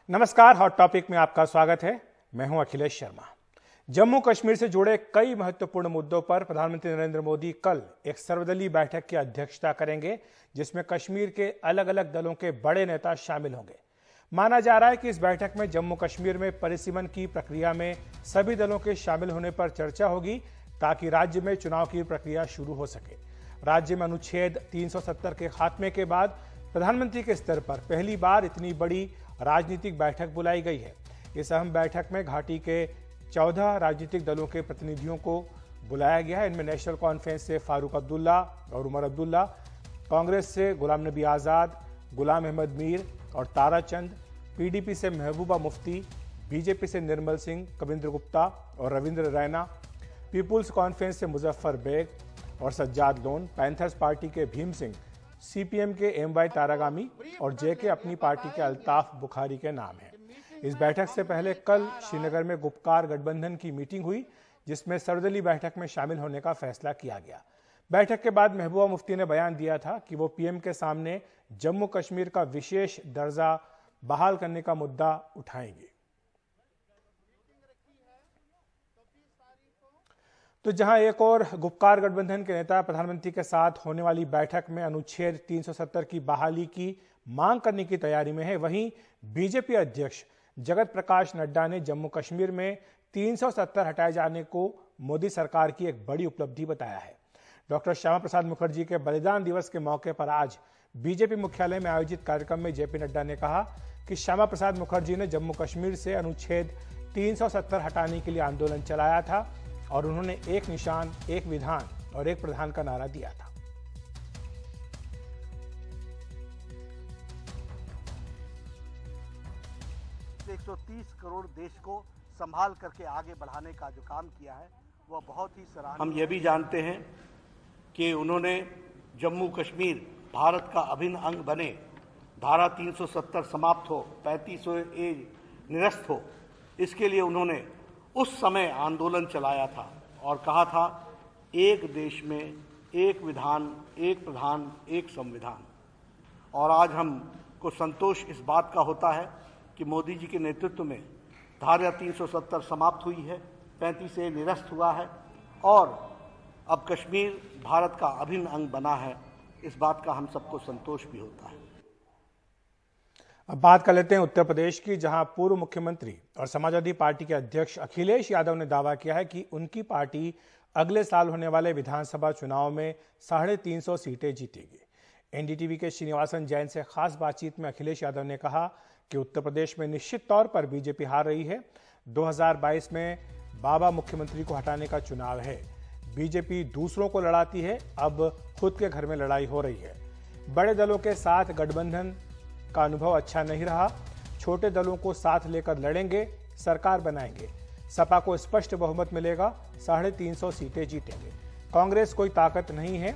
नमस्कार, hot topic में आपका स्वागत है। मैं हूं अखिलेश शर्मा। जम्मू कश्मीर से जुड़े कई महत्वपूर्ण मुद्दों पर प्रधानमंत्री नरेंद्र मोदी कल एक सर्वदलीय बैठक की अध्यक्षता करेंगे, जिसमें कश्मीर के अलग अलग दलों के बड़े नेता शामिल होंगे। माना जा रहा है कि इस बैठक में जम्मू कश्मीर में परिसीमन की प्रक्रिया में सभी दलों के शामिल होने पर चर्चा होगी, ताकि राज्य में चुनाव की प्रक्रिया शुरू हो सके। राज्य में अनुच्छेद 370 के खात्मे के बाद प्रधानमंत्री के स्तर पर पहली बार इतनी बड़ी राजनीतिक बैठक बुलाई गई है। इस अहम बैठक में घाटी के 14 राजनीतिक दलों के प्रतिनिधियों को बुलाया गया है। इनमें नेशनल कॉन्फ्रेंस से फारूक अब्दुल्ला और उमर अब्दुल्ला, कांग्रेस से गुलाम नबी आज़ाद, गुलाम अहमद मीर और तारा चंद, पीडीपी से महबूबा मुफ्ती, बीजेपी से निर्मल सिंह, कविंद्र गुप्ता और रविंद्र रैना, पीपुल्स कॉन्फ्रेंस से मुजफ्फर बेग और सज्जाद लोन, पैंथर्स पार्टी के भीम सिंह, सीपीएम के एम.वाई. तारागामी और जेके अपनी पार्टी के अल्ताफ बुखारी के नाम हैं। इस बैठक से पहले कल श्रीनगर में गुपकार गठबंधन की मीटिंग हुई, जिसमें सर्वदलीय बैठक में शामिल होने का फैसला किया गया। बैठक के बाद महबूबा मुफ्ती ने बयान दिया था कि वो पीएम के सामने जम्मू कश्मीर का विशेष दर्जा बहाल करने का मुद्दा उठाएंगे। तो जहां एक और गुपकार गठबंधन के नेता प्रधानमंत्री के साथ होने वाली बैठक में अनुच्छेद 370 की बहाली की मांग करने की तैयारी में है, वहीं बीजेपी अध्यक्ष जगत प्रकाश नड्डा ने जम्मू कश्मीर में 370 हटाए जाने को मोदी सरकार की एक बड़ी उपलब्धि बताया है। डॉक्टर श्यामा प्रसाद मुखर्जी के बलिदान दिवस के मौके पर आज बीजेपी मुख्यालय में आयोजित कार्यक्रम में जेपी नड्डा ने कहा कि श्यामा प्रसाद मुखर्जी ने जम्मू कश्मीर से अनुच्छेद 370 हटाने के लिए आंदोलन चलाया था और उन्होंने एक निशान, एक विधान और एक प्रधान का नारा दिया था। एक 130 करोड़ देश को संभाल करके आगे बढ़ाने का जो काम किया है वह बहुत ही सराहनीय। हम ये भी जानते हैं कि उन्होंने जम्मू कश्मीर भारत का अभिन्न अंग बने, धारा 370 समाप्त हो, 35A निरस्त हो, इसके लिए उन्होंने उस समय आंदोलन चलाया था और कहा था एक देश में एक विधान, एक प्रधान, एक संविधान। और आज हमको संतोष इस बात का होता है कि मोदी जी के नेतृत्व में धारा 370 समाप्त हुई है, 35A निरस्त हुआ है और अब कश्मीर भारत का अभिन्न अंग बना है। इस बात का हम सबको संतोष भी होता है। अब बात कर लेते हैं उत्तर प्रदेश की, जहां पूर्व मुख्यमंत्री और समाजवादी पार्टी के अध्यक्ष अखिलेश यादव ने दावा किया है कि उनकी पार्टी अगले साल होने वाले विधानसभा चुनाव में 350 सीटें जीतेगी। एनडीटीवी के श्रीनिवासन जैन से खास बातचीत में अखिलेश यादव ने कहा कि उत्तर प्रदेश में निश्चित तौर पर बीजेपी हार रही है। 2022 में बाबा मुख्यमंत्री को हटाने का चुनाव है। बीजेपी दूसरों को लड़ाती है, अब खुद के घर में लड़ाई हो रही है। बड़े दलों के साथ गठबंधन का अनुभव अच्छा नहीं रहा। छोटे दलों को साथ लेकर लड़ेंगे, सरकार बनाएंगे। सपा को स्पष्ट बहुमत मिलेगा, 350 सीटें जीतेंगे। कांग्रेस कोई ताकत नहीं है,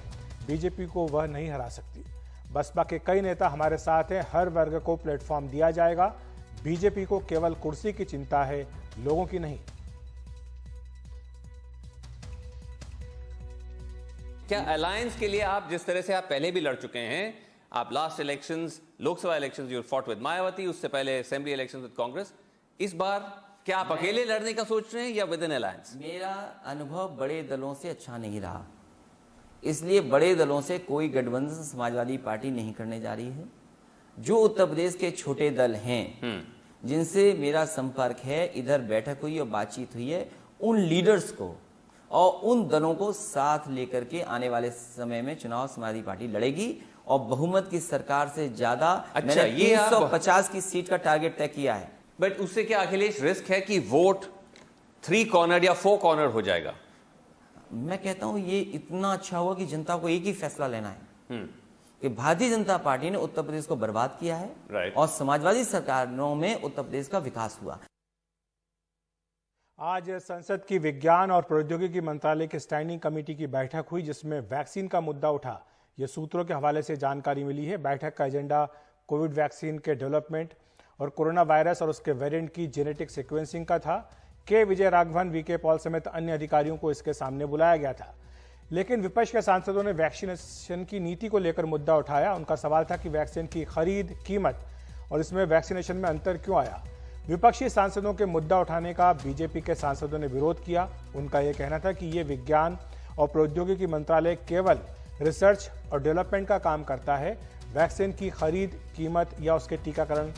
बीजेपी को वह नहीं हरा सकती। बसपा के कई नेता हमारे साथ हैं, हर वर्ग को प्लेटफॉर्म दिया जाएगा। बीजेपी को केवल कुर्सी की चिंता है, लोगों की नहीं। क्या अलायंस के लिए आप जिस तरह से आप पहले भी लड़ चुके हैं, आप last elections, Lok Sabha elections you fought with Mayawati, उससे पहले असेंबली इलेक्शंस विद कांग्रेस, इस बार क्या आप अकेले लड़ने का सोच रहे हैं या विद इन अलायंस? मेरा अनुभव बड़े दलों से अच्छा नहीं रहा, इसलिए बड़े दलों से कोई गठबंधन समाजवादी पार्टी नहीं करने जा रही है। जो उत्तर प्रदेश के छोटे दल हैं जिनसे मेरा संपर्क है, इधर बैठक हुई और बातचीत हुई है, उन लीडर्स को और उन दलों को साथ लेकर के आने वाले समय में चुनाव समाजवादी पार्टी लड़ेगी और बहुमत की सरकार से ज्यादा। अच्छा, मैंने ये 350 की सीट का टारगेट तय किया है। बट उससे क्या अखिलेश रिस्क है कि वोट 3 कॉर्नर या 4 कॉर्नर हो जाएगा? मैं कहता हूं ये इतना अच्छा हुआ कि जनता को एक ही फैसला लेना है कि भारतीय जनता पार्टी ने उत्तर प्रदेश को बर्बाद किया है और समाजवादी सरकारों में उत्तर प्रदेश का विकास हुआ। आज संसद की विज्ञान और प्रौद्योगिकी मंत्रालय की स्टैंडिंग कमेटी की बैठक हुई, जिसमें वैक्सीन का मुद्दा उठा। ये सूत्रों के हवाले से जानकारी मिली है। बैठक का एजेंडा कोविड वैक्सीन के डेवलपमेंट और कोरोना वायरस और उसके वेरिएंट की जेनेटिक सीक्वेंसिंग का था। के विजय राघवन, वीके पॉल समेत अन्य अधिकारियों को इसके सामने बुलाया गया था। लेकिन विपक्ष के सांसदों ने वैक्सीनेशन की नीति को लेकर मुद्दा उठाया। उनका सवाल था कि वैक्सीन की खरीद, कीमत और इसमें वैक्सीनेशन में अंतर क्यों आया? विपक्षी सांसदों के मुद्दा उठाने का बीजेपी के सांसदों ने विरोध किया। उनका यह कहना था कि ये विज्ञान और प्रौद्योगिकी मंत्रालय केवल रिसर्च और डेवलपमेंट का काम करता है, वैक्सीन की खरीद, कीमत या उसके टीकाकरण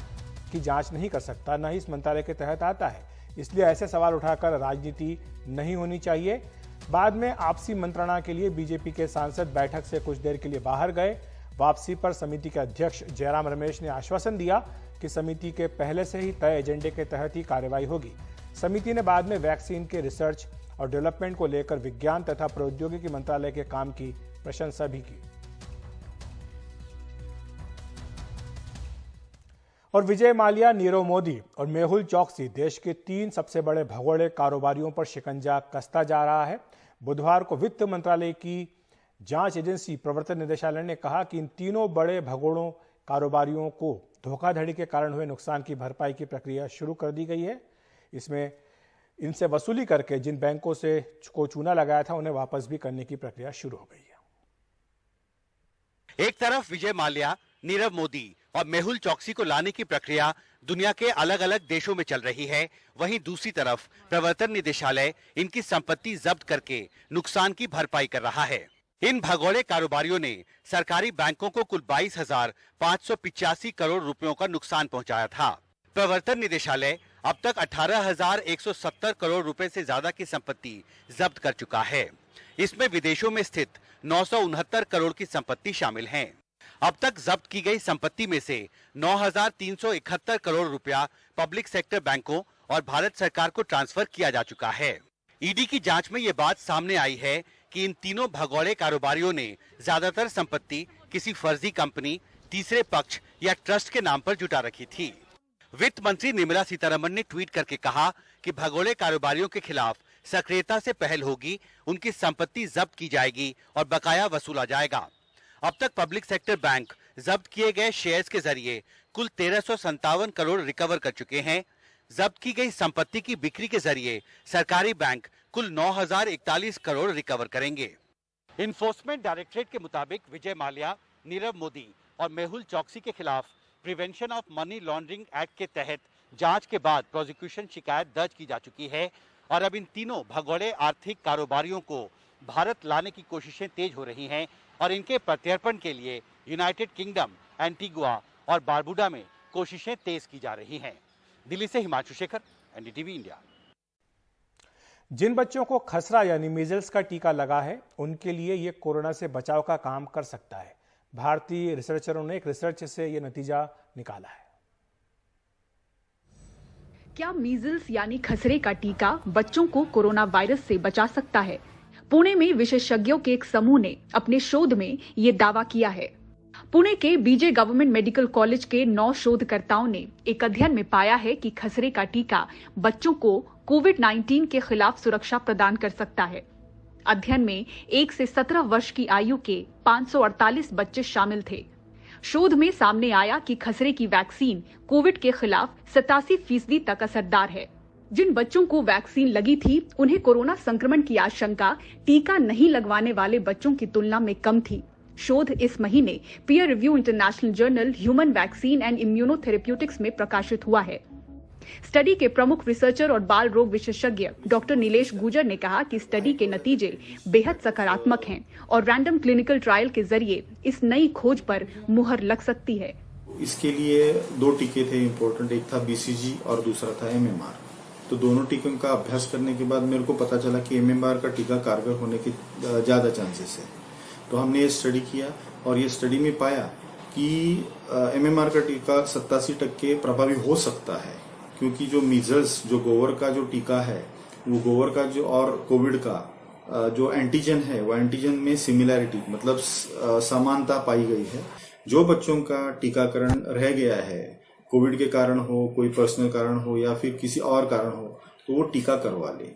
की जांच नहीं कर सकता, न ही इस मंत्रालय के तहत आता है। इसलिए ऐसे सवाल उठाकर राजनीति नहीं होनी चाहिए। बाद में आपसी मंत्रणा के लिए बीजेपी के सांसद बैठक से कुछ देर के लिए बाहर गए। वापसी पर समिति के अध्यक्ष जयराम रमेश ने आश्वासन दिया कि समिति के पहले से ही तय एजेंडे के तहत ही कार्रवाई होगी। समिति ने बाद में वैक्सीन के रिसर्च और डेवलपमेंट को लेकर विज्ञान तथा प्रौद्योगिकी मंत्रालय के काम की प्रशंसा भी की। और विजय माल्या, नीरव मोदी और मेहुल चौकसी देश के 3 सबसे बड़े भगोड़े कारोबारियों पर शिकंजा कसता जा रहा है। बुधवार को वित्त मंत्रालय की जांच एजेंसी प्रवर्तन निदेशालय ने कहा कि इन तीनों बड़े भगोड़ों कारोबारियों को धोखाधड़ी के कारण हुए नुकसान की भरपाई की प्रक्रिया शुरू कर दी गई है। इसमें इनसे वसूली करके जिन बैंकों से को चूना लगाया था उन्हें वापस भी करने की प्रक्रिया शुरू हो गई है। एक तरफ विजय माल्या, नीरव मोदी और मेहुल चौकसी को लाने की प्रक्रिया दुनिया के अलग अलग देशों में चल रही है, वहीं दूसरी तरफ प्रवर्तन निदेशालय इनकी संपत्ति जब्त करके नुकसान की भरपाई कर रहा है। इन भगोड़े कारोबारियों ने सरकारी बैंकों को कुल 22,585 करोड़ रुपयों का नुकसान पहुंचाया था। प्रवर्तन निदेशालय अब तक 18,170 करोड़ रुपए से ज्यादा की संपत्ति जब्त कर चुका है। इसमें विदेशों में स्थित 969 करोड़ की संपत्ति शामिल है। अब तक जब्त की गई संपत्ति में से 9,371 करोड़ रुपया पब्लिक सेक्टर बैंकों और भारत सरकार को ट्रांसफर किया जा चुका है। ईडी की जांच में ये बात सामने आई है कि इन तीनों भगोड़े कारोबारियों ने ज्यादातर संपत्ति किसी फर्जी कंपनी, तीसरे पक्ष या ट्रस्ट के नाम पर जुटा रखी थी। वित्त मंत्री निर्मला सीतारमण ने ट्वीट करके कहा कि भगोड़े कारोबारियों के खिलाफ सक्रियता से पहल होगी, उनकी संपत्ति जब्त की जाएगी और बकाया वसूला जाएगा। अब तक पब्लिक सेक्टर बैंक जब्त किए गए शेयर्स के जरिए कुल 1357 करोड़ रिकवर कर चुके हैं। जब्त की गई संपत्ति की बिक्री के जरिए सरकारी बैंक कुल 9,041 करोड़ रिकवर करेंगे। इन्फोर्समेंट डायरेक्टरेट के मुताबिक विजय माल्या, नीरव मोदी और मेहुल चौकसी के खिलाफ prevention of money laundering act के तहत जांच के बाद प्रोसिक्यूशन शिकायत दर्ज की जा चुकी है और अब इन तीनों भगोड़े आर्थिक कारोबारियों को भारत लाने की कोशिशें तेज हो रही हैं और इनके प्रत्यर्पण के लिए यूनाइटेड किंगडम, एंटीगुआ और बारबुडा में कोशिशें तेज की जा रही हैं। दिल्ली से हिमांशु शेखर, एनडीटीवी इंडिया। जिन बच्चों को खसरा यानी मीजल्स का टीका लगा है उनके लिए ये कोरोना से बचाव का काम कर सकता है। भारतीय रिसर्चरों ने एक रिसर्च से यह नतीजा निकाला है। क्या मीजल्स यानी खसरे का टीका बच्चों को कोरोना वायरस से बचा सकता है? पुणे में विशेषज्ञों के एक समूह ने अपने शोध में ये दावा किया है। पुणे के बीजे गवर्नमेंट मेडिकल कॉलेज के 9 शोधकर्ताओं ने एक अध्ययन में पाया है कि खसरे का टीका बच्चों को कोविड-19 के खिलाफ सुरक्षा प्रदान कर सकता है। अध्ययन में 1 से 17 वर्ष की आयु के 548 बच्चे शामिल थे। शोध में सामने आया कि खसरे की वैक्सीन कोविड के खिलाफ 87% तक असरदार है। जिन बच्चों को वैक्सीन लगी थी उन्हें कोरोना संक्रमण की आशंका टीका नहीं लगवाने वाले बच्चों की तुलना में कम थी। शोध इस महीने peer review international journal human vaccine and immunotherapeutics में प्रकाशित हुआ है। स्टडी के प्रमुख रिसर्चर और बाल रोग विशेषज्ञ डॉक्टर नीलेश गुजर ने कहा कि स्टडी के नतीजे बेहद सकारात्मक हैं और रैंडम क्लिनिकल ट्रायल के जरिए इस नई खोज पर मुहर लग सकती है। इसके लिए 2 टीके थे इम्पोर्टेंट, एक था BCG और दूसरा था MMR। तो दोनों टीकों का अभ्यास करने के बाद मेरे को पता चला कि MMR का टीका कारगर होने के ज्यादा चांसेस है। तो हमने ये स्टडी किया और ये स्टडी में पाया कि MMR का टीका 87% प्रभावी हो सकता है, क्योंकि जो मीजल्स जो गोवर का जो टीका है वो गोवर का जो और कोविड का जो एंटीजन है वो एंटीजन में सिमिलैरिटी मतलब समानता पाई गई है। जो बच्चों का टीकाकरण रह गया है, कोविड के कारण हो, कोई पर्सनल कारण हो या फिर किसी और कारण हो, तो वो टीका करवा ले।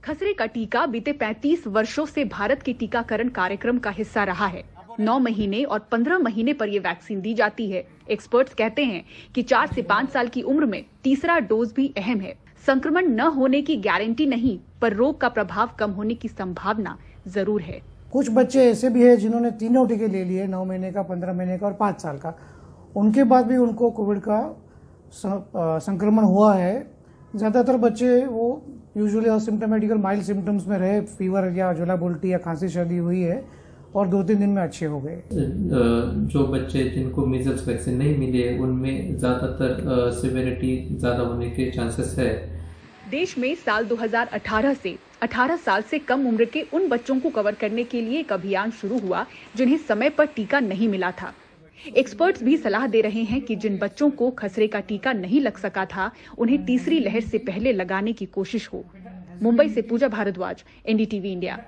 खसरे का टीका बीते 35 वर्षों से भारत के टीकाकरण कार्यक्रम का हिस्सा रहा है। 9 महीने और 15 महीने पर यह वैक्सीन दी जाती है। एक्सपर्ट्स कहते हैं कि 4 से 5 साल की उम्र में तीसरा डोज भी अहम है। संक्रमण न होने की गारंटी नहीं, पर रोग का प्रभाव कम होने की संभावना जरूर है। कुछ बच्चे ऐसे भी है जिन्होंने तीनों टीके ले लिए, 9 महीने का, 15 महीने का और 5 साल का। उनके बाद भी उनको कोविड का संक्रमण हुआ है। ज़्यादातर बच्चे वो यूजुअली असिम्टोमेटिकल माइल्ड सिम्टम्स में रहे, फीवर या झोला उल्टी या खांसी सर्दी हुई है और 2-3 दिन में अच्छे हो गए। जो बच्चे जिनको मीजल्स वैक्सीन नहीं मिले उनमें ज़्यादातर सिवियरिटी ज़्यादा होने के चांसेस है। देश में साल 2018 से 18 साल से कम उम्र के उन बच्चों को कवर करने के लिए एक अभियान शुरू हुआ जिन्हें समय पर टीका नहीं मिला था। एक्सपर्ट्स भी सलाह दे रहे हैं कि जिन बच्चों को खसरे का टीका नहीं लग सका था, उन्हें तीसरी लहर से पहले लगाने की कोशिश हो। मुंबई से पूजा भारद्वाज, NDTV इंडिया।